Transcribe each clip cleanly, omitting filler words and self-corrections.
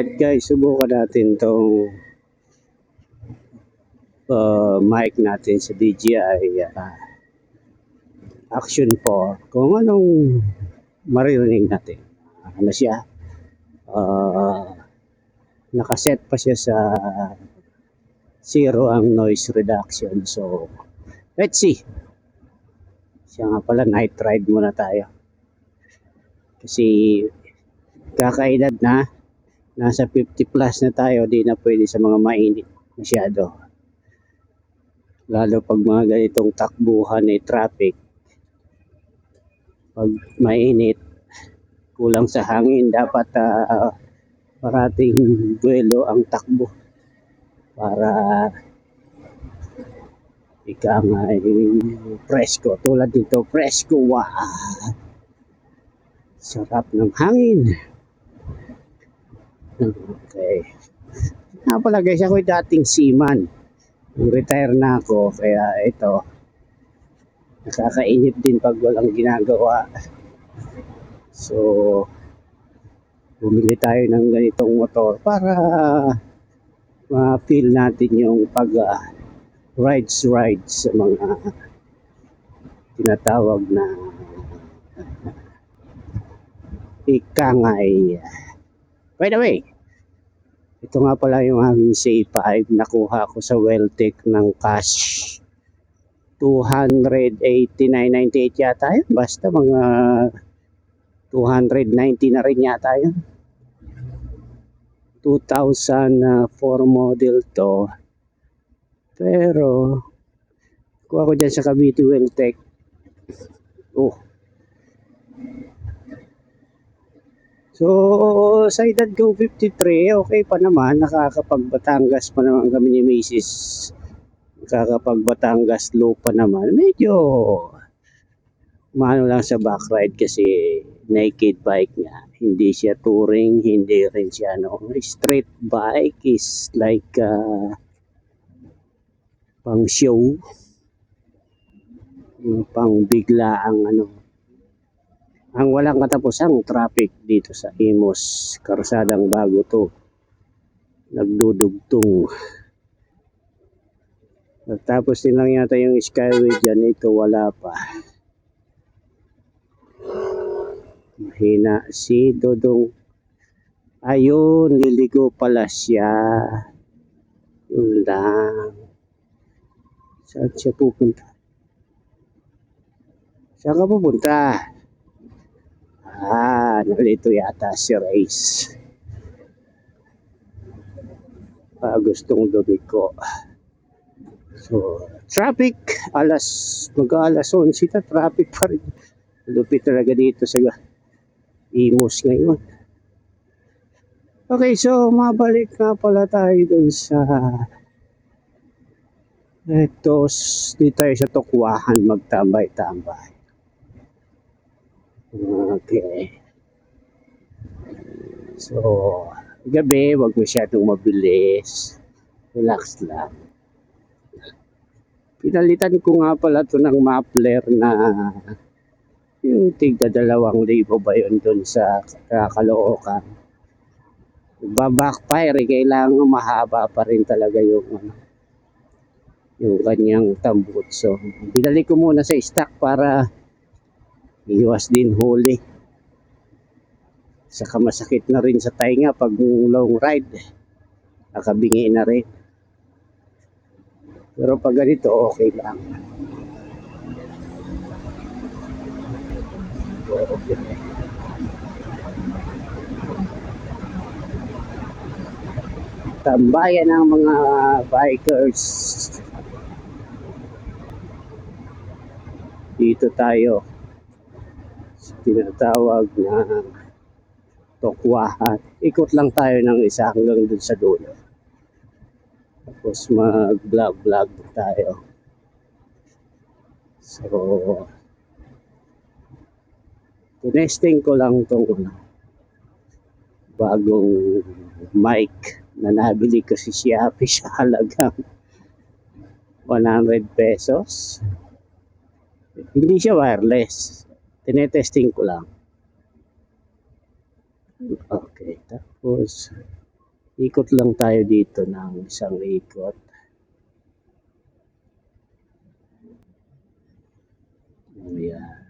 Alright guys, subukan natin tong mic natin sa DJI Action 4. Kung anong maririnig natin. Ano siya? Nakaset pa siya sa zero ang noise reduction. So, let's see. Siya nga pala, night ride muna tayo. Kasi kakaedad na, nasa 50 plus na tayo, di na pwede sa mga mainit masyado. Lalo pag mga ganitong takbuhan ay traffic. Pag mainit, kulang sa hangin, dapat parating buwelo ang takbo para ika nga ay presko. Tulad dito, presko. Wow! Sarap ng hangin. Okay. Nga pala guys, ako'y dating seaman. Retire na ako, kaya ito, nakakainip din pag walang ginagawa. So, bumili tayo ng ganitong motor para ma-feel natin yung pag rides sa mga tinatawag na ikangay. By the way, ito nga pala yung aming C5 nakuha ko sa Welltec ng cash 289.98 yata yun. Basta mga 290 na rin yata yun. 2004 model to. Pero kuha ko dyan sa Cavite Welltec. So, sa edad kong 53, okay pa naman. Nakakapag-Batangas pa naman kami ni Mrs. Nakakapag-Batangas loop pa naman. Medyo maano lang sa back ride kasi naked bike niya. Hindi siya touring, hindi rin siya street bike is like pang show. Pang bigla ang ang walang katapusang traffic dito sa Imus, karsadang bago to, nagdudugtong. Tapos din lang yata yung Skyway dyan, ito wala pa. Mahina si Dodong. Ayun, liligo pala siya. Yun lang. Saan siya pupunta? Saan ka pupunta? Nalito yata si Race. Gustong lumiko. So, traffic. Mag-alas 11 na, traffic pa rin. Lupit talaga dito sa Imus ngayon. Okay, so mabalik nga pala tayo dun sa dito tayo sa Tokwahan magtambay-tambay. Okay. So, gabi, wag masyadong mabilis. Relax lang. Pinalitan ko nga pala ito ng muffler na yung tigda 2,000 ba yun dun sa Caloocan. Backfire, kailangan mahaba pa rin talaga yung kanyang tambut. So, binalik ko muna sa stock para iwas din huli. Saka masakit na rin sa tainga pag long ride. Nakabingi na rin. Pero pag ganito, okay lang. Okay. Tambayan ng mga bikers. Dito tayo sa tinatawag na Tokwahan. Ikot lang tayo ng isa hanggang dun sa dulo. Tapos mag-vlog tayo. So, tinesting ko lang itong bagong mic na nabili ko si Shopee sa halagang 100 pesos. Hindi siya wireless. Tinetesting ko lang. Okay, tapos Ikot lang tayo dito ng isang ikot. Ayan.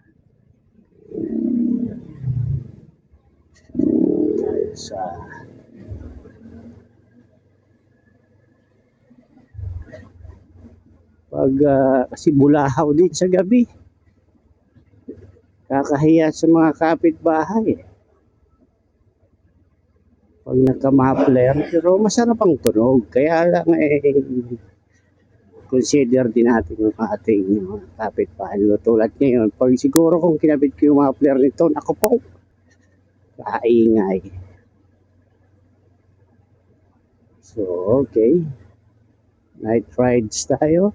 Sa kasi bulahaw din sa gabi. Kakahiya sa mga kapitbahay. Pag nagka-muffler, pero masarap ang tunog. Kaya lang consider din natin yung ating kapitbahay. Tulad ngayon, pag siguro kung kinabit ko yung muffler nito, naku po, kaingay. So, okay. Night rides tayo.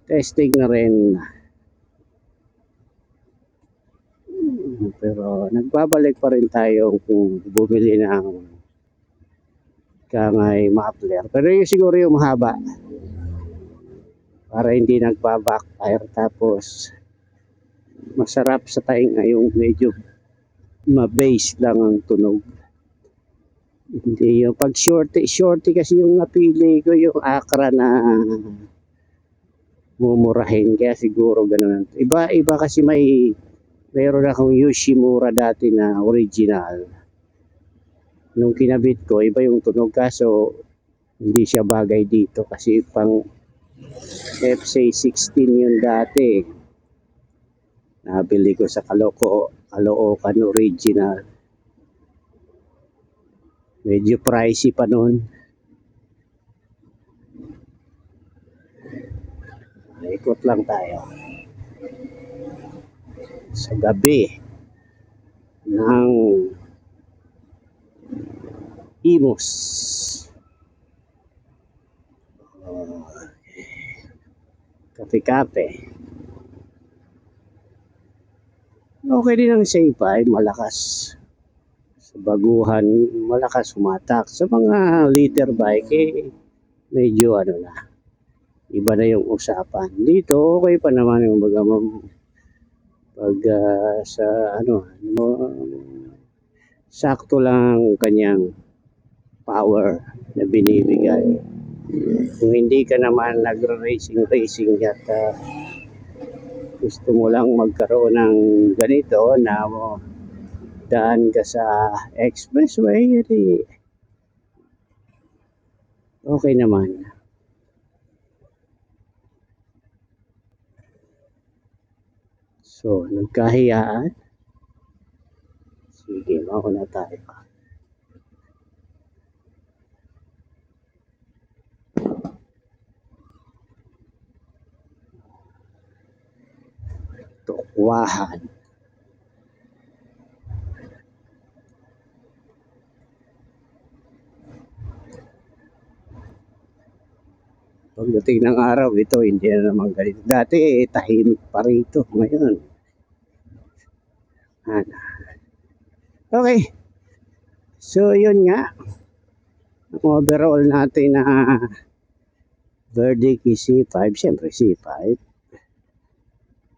Testing na rin. Pero nagbabalik pa rin tayo kung bumili ng kangay muffler. Pero yung siguro yung mahaba. Para hindi nagbabackfire. Tapos masarap sa tainga yung medyo ma-bass lang ang tunog. Hindi yung pag shorty kasi yung napili ko yung Acra na mumurahin. Kaya siguro ganun. Iba kasi mayroon akong Yoshimura dati na original. Nung kinabit ko, iba yung tunog kaso hindi siya bagay dito kasi pang FC16 yun dati. Nabili ko sa Caloocan original. Medyo pricey pa noon. Ikot lang tayo. Sa gabi ng Imus. Kape-kape. Okay din ang C5, malakas. Sa baguhan, malakas humatak. Sa mga liter bike, medyo na. Iba na yung usapan. Dito, okay pa naman yung pag sa sakto lang kanyang power na binibigay. Kung hindi ka naman nagre-racing at gusto mo lang magkaroon ng ganito na daan ka sa expressway, okay naman. So, nagkahiyaan. Sige, mauna tayo. Tukwahan. Pagdating ng araw, ito hindi na naman ganito. Dati, tahimik pa rito. Ngayon, okay. So, yun nga. Ang overall natin na verdict is C5. Siyempre, C5.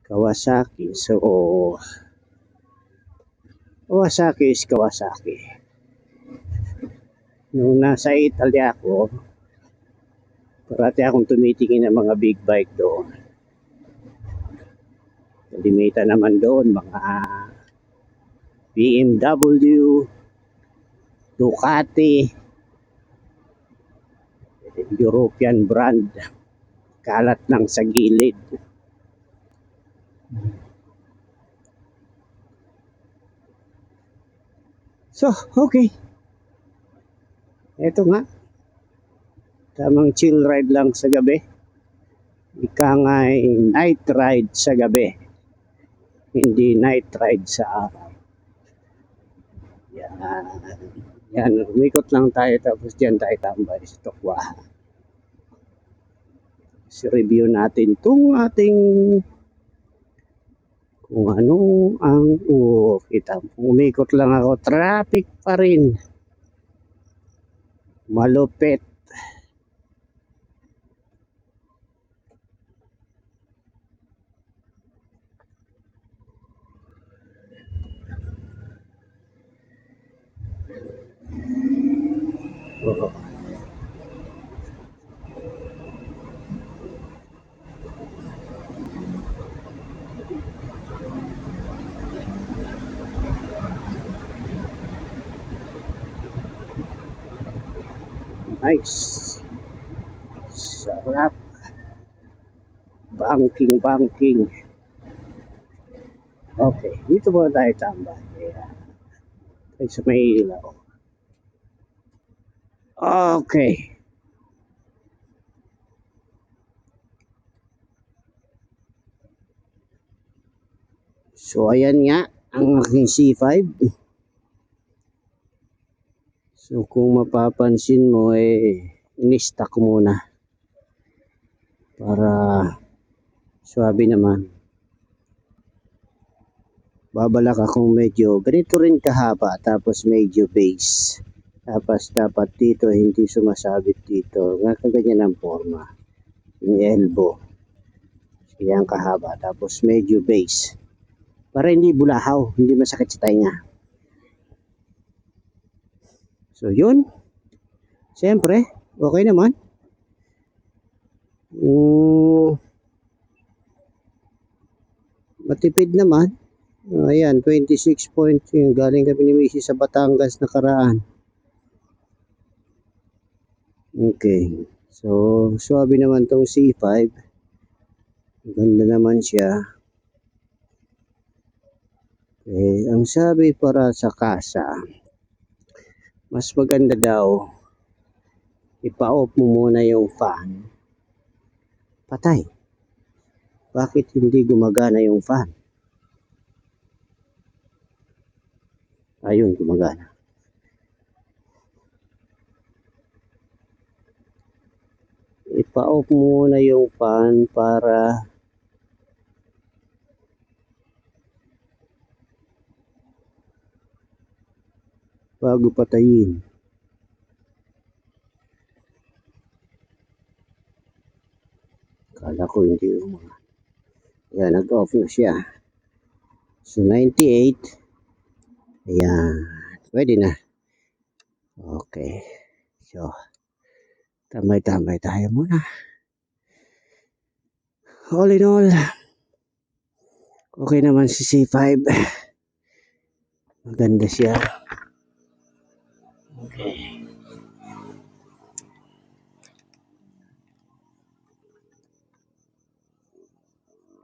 Kawasaki. So, Kawasaki is Kawasaki. Nung nasa Italy ako, parati akong tumitingin ng mga big bike doon. Limita naman doon, mga BMW, Ducati, European brand, kalat lang sa gilid. So, okay. Ito nga. Tamang chill ride lang sa gabi. Ika nga night ride sa gabi. Hindi night ride sa araw. Yan. Umikot lang tayo tapos dyan tayo tambay sa Tukwahan. Review natin itong ating kung ano ang kita. Umikot lang ako. Traffic pa rin. Malupit. Nice. Sarap. Banking. Okay, dito muna tayo tambay. Ayan. Tayo sa may ilaw. Okay. So, ayan nga ang aking C5. So, kung mapapansin mo, in-stack ko muna para swabe naman. Babalak akong medyo ganito rin kahaba, tapos medyo base. Tapos dapat dito hindi sumasabit dito. Nga kaganyan ang forma. Yung elbow. Yan kahaba. Tapos medyo base. Para hindi bulahaw. Hindi masakit sa tainga. So yun. Siyempre. Okay naman. Matipid naman. Ayan. 26 points. Galing kami ni Missy sa Batangas nakaraan. Okay. So, swabe naman tong C5. Ganda naman siya. Ang sabi para sa kasa, mas maganda daw, ipa-off mo muna yung fan. Patay. Bakit hindi gumagana yung fan? Ayun, gumagana. Ipa-off muna yung fan para bago patayin. Kala ko hindi umanga. Ayan, nag-off na siya. So, 98. Ayan. Pwede na. Okay. So, tambay-tambay tayo muna. All in all, okay naman si C5. Maganda siya. Okay.